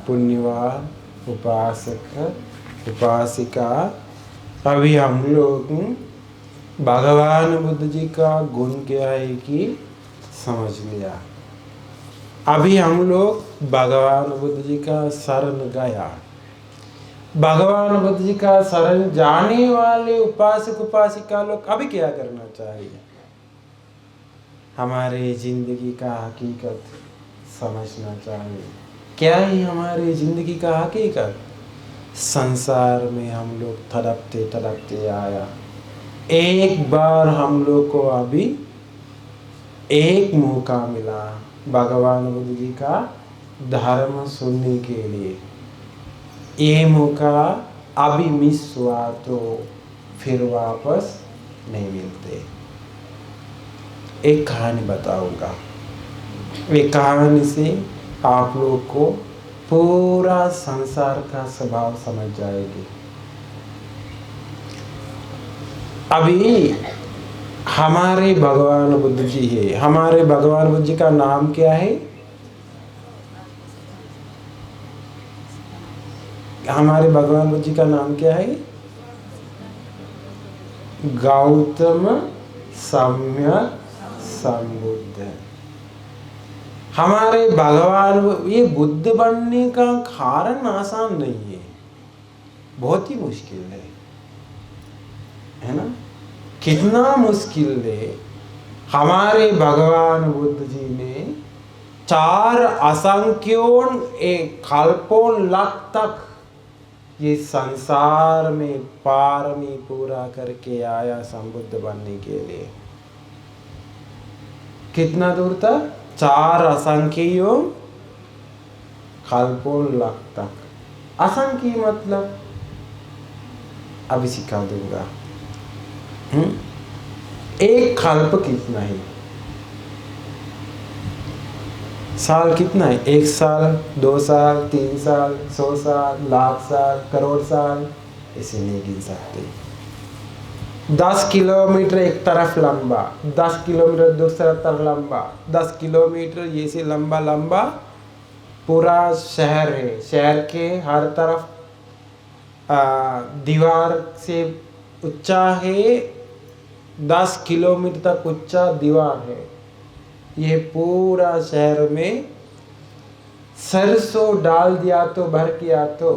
पुण्यवान उपासक उपासिका। अभी हम लोग भगवान बुद्ध जी का गुण क्या है कि समझ लिया। अभी हम लोग भगवान बुद्ध जी का शरण गया। भगवान बुद्ध जी का शरण जाने वाले उपासक उपासिका लोग अभी क्या करना चाहिए? हमारे जिंदगी का हकीकत समझना चाहिए। क्या है हमारी जिंदगी का हकीकत? संसार में हम लोग तड़पते तड़पते आया। एक बार हम लोग को अभी एक मौका मिला भगवान बुद्ध जी का धर्म सुनने के लिए। ये मौका अभी मिस हुआ तो फिर वापस नहीं मिलते। एक कहानी बताऊंगा। एक कहानी से आप लोग को पूरा संसार का स्वभाव समझ जाएगी। अभी हमारे भगवान बुद्ध जी है। हमारे भगवान बुद्ध जी का नाम क्या है? हमारे भगवान बुद्ध जी का नाम क्या है? गौतम सम्यक संबुद्ध। हमारे भगवान, ये बुद्ध बनने का कारण आसान नहीं है, बहुत ही मुश्किल है ना? कितना मुश्किल है। हमारे भगवान बुद्ध जी ने 4 असंख्यों एक कल्पों लाख तक ये संसार में पारमी पूरा करके आया संबुद्ध बनने के लिए। कितना दूर तक? 4 असंख्यों कल्पों लाख तक। असंख्य मतलब अभी सिखा दूंगा। एक कल्प कितना है? साल कितना है? 1 साल, 2 साल, 3 साल, 100 साल, लाख साल, करोड़ साल, इसे नहीं गिन सकते। 10 किलोमीटर एक तरफ लंबा, 10 किलोमीटर दूसरा तरफ लंबा, 10 किलोमीटर ये से लंबा लंबा पूरा शहर है। शहर के हर तरफ दीवार से ऊंचा है, 10 किलोमीटर तक ऊंचा दीवार है। ये पूरा शहर में सरसों डाल दिया तो भर किया तो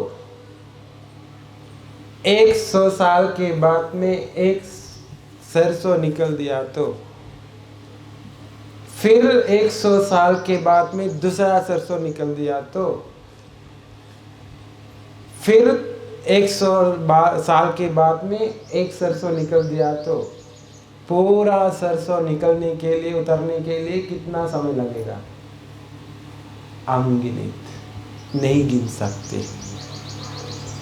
100 साल के बाद में एक सरसों निकल दिया तो फिर 100 साल के बाद में दूसरा सरसों निकल दिया तो फिर 100 साल के बाद में एक सरसों निकल दिया तो पूरा सरसों निकलने के लिए, उतरने के लिए कितना समय लगेगा? अनगिनत, नहीं गिन सकते।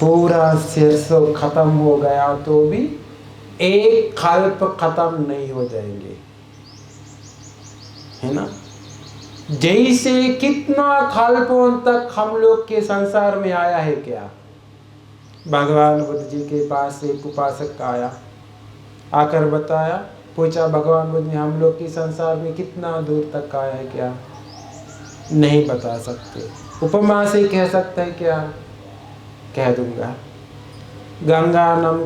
पूरा सरसों खत्म हो गया तो भी एक कल्प खत्म नहीं हो जाएंगे, है ना? जैसे कितना कल्पों तक हम लोग के संसार में आया है क्या? भगवान बुद्ध जी के पास एक उपासक आया, आकर बताया, पूछा भगवान बुद्ध ने हम लोग की संसार में कितना दूर तक आया है क्या? नहीं बता सकते। उपमा से कह सकते हैं क्या? कह दूंगा। गंगा नम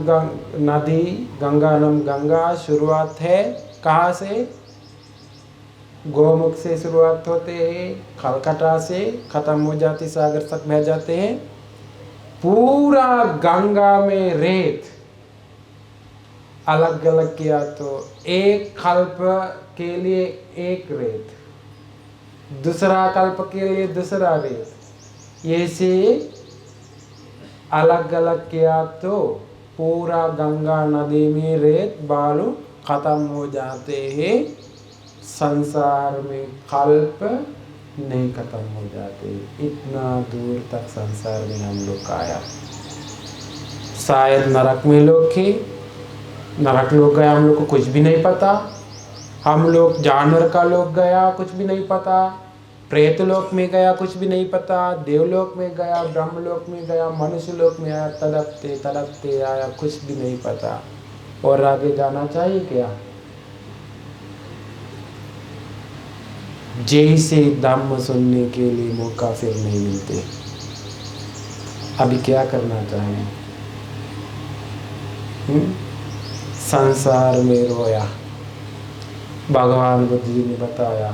नदी, गंगा नम गंगा शुरुआत है कहाँ से? गोमुख से शुरुआत होते हैं, कलकत्ता से खत्म हो जाती, सागर तक बह जाते हैं। पूरा गंगा में रेत अलग अलग किया तो एक कल्प के लिए एक रेत, दूसरा कल्प के लिए दूसरा रेत, ये से अलग अलग किया तो पूरा गंगा नदी में रेत बालू खत्म हो जाते हैं। संसार में कल्प नहीं खत्म हो जाते। इतना दूर तक संसार में हम लोग आया। शायद नरक में लोग थे, नरक लोग गया, हम लोग को कुछ भी नहीं पता। हम लोग जानवर का लोग गया, कुछ भी नहीं पता। प्रेत लोक में गया, कुछ भी नहीं पता। देवलोक में गया, ब्रह्मलोक में गया, मनुष्य लोक में आया, तड़पते तड़पते आया, कुछ भी नहीं पता। और आगे जाना चाहिए क्या? जैसे धम्म सुनने के लिए मौका फिर नहीं मिलते। अभी क्या करना चाहिए? संसार में रोया। भगवान बुद्ध जी ने बताया,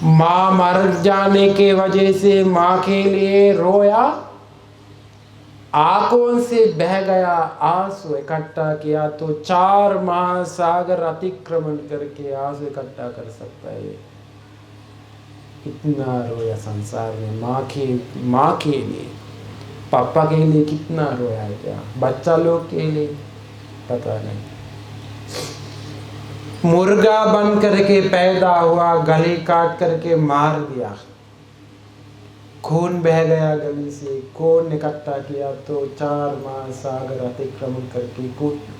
माँ मर जाने के वजह से माँ के लिए रोया, आंखों से बह गया आंसू इकट्ठा किया तो 4 महासागर अतिक्रमण करके आंसू इकट्ठा कर सकता है। कितना रोया संसार में माँ के लिए, पापा के लिए कितना रोया है, क्या बच्चा लोग के लिए पता नहीं। मुर्गा बन करके पैदा हुआ, गले काट करके मार दिया, खून बह गया गली से, कौन इकट्ठा किया तो 4 महासागर अतिक्रमण करके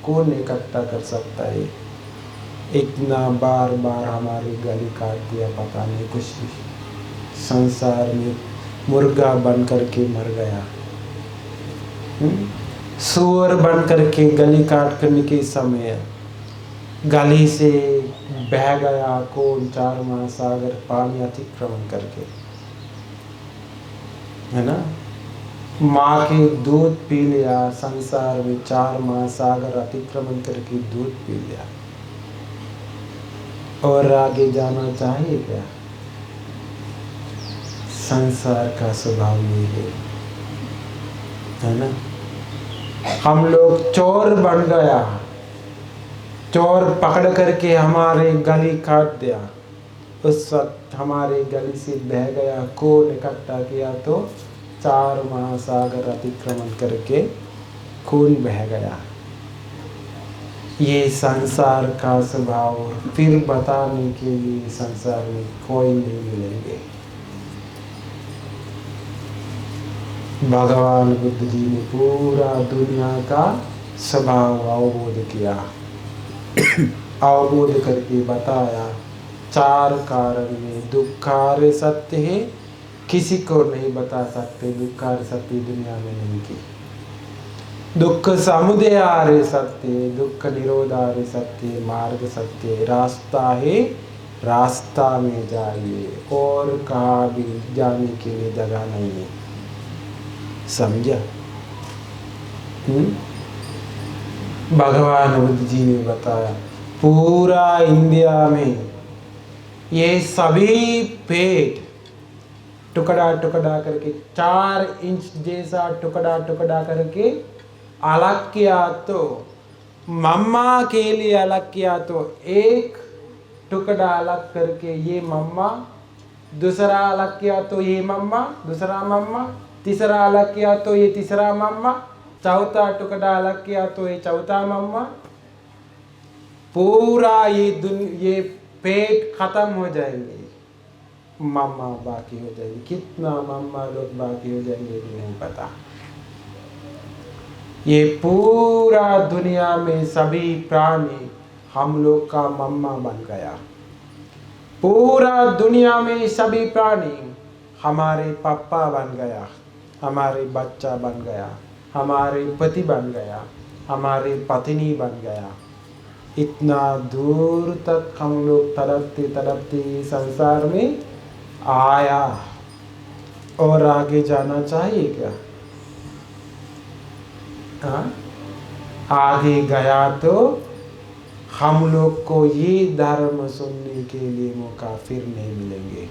कौन इकट्ठा कर सकता है? इतना बार बार हमारी गली काट दिया, पता नहीं कुछ भी। संसार में मुर्गा बन करके मर गया, सूअर बन करके गली काट करने के समय गली से बह गया कौन? 4 महासागर पानी अतिक्रमण करके, है ना। माँ के दूध पी लिया, संसार में 4 महासागर अतिक्रमण करके दूध पी लिया, और आगे जाना चाहिए क्या? संसार का स्वभाव ये है ना। हम लोग चोर बन गया, चोर पकड़ करके हमारे गली काट दिया, उस वक्त हमारे गली से बह गया, कौन इकट्ठा किया तो 4 महासागर अतिक्रमण करके खून बह गया। ये संसार का स्वभाव, फिर बताने के लिए संसार में कोई नहीं मिलेंगे। भगवान बुद्ध जी ने पूरा दुनिया का स्वभाव अवबोध किया, अवबोध करके बताया 4 कारण में दुखार्य सत्य है, किसी को नहीं बता सकते दुखार्य सत्य दुनिया में नहीं की। दुख समुदयार्य सत्य, दुख निरोधार्य सत्य, मार्ग सत्य, रास्ता है, रास्ता में जाइए, और कहाँ भी जाने के लिए जगह नहीं है। समझा? भगवान बुद्ध जी ने बताया पूरा इंडिया में ये सभी पेट टुकड़ा टुकड़ा करके 4 इंच जैसा टुकड़ा टुकड़ा करके अलग किया, तो मम्मा के लिए अलग किया तो एक टुकड़ा अलग करके ये मम्मा, दूसरा अलग किया तो ये मम्मा, दूसरा मम्मा, तीसरा अलग किया तो ये तीसरा मम्मा, चौथा टुकड़ा अलग किया तो ये चौथा मम्मा। पूरा ये पेट खत्म हो जाएंगे, मम्मा बाकी हो जाएगी। कितना मम्मा लोग बाकी हो जाएंगे भी नहीं पता। ये पूरा दुनिया में सभी प्राणी हम लोग का मम्मा बन गया। पूरा दुनिया में सभी प्राणी हमारे पापा बन गया, हमारे बच्चा बन गया, हमारे पति बन गया, हमारी पत्नी बन गया। इतना दूर तक हम लोग तड़पते तड़पते संसार में आया, और आगे जाना चाहिए क्या? हाँ? आगे गया तो हम लोग को ये धर्म सुनने के लिए मौका फिर नहीं मिलेंगे।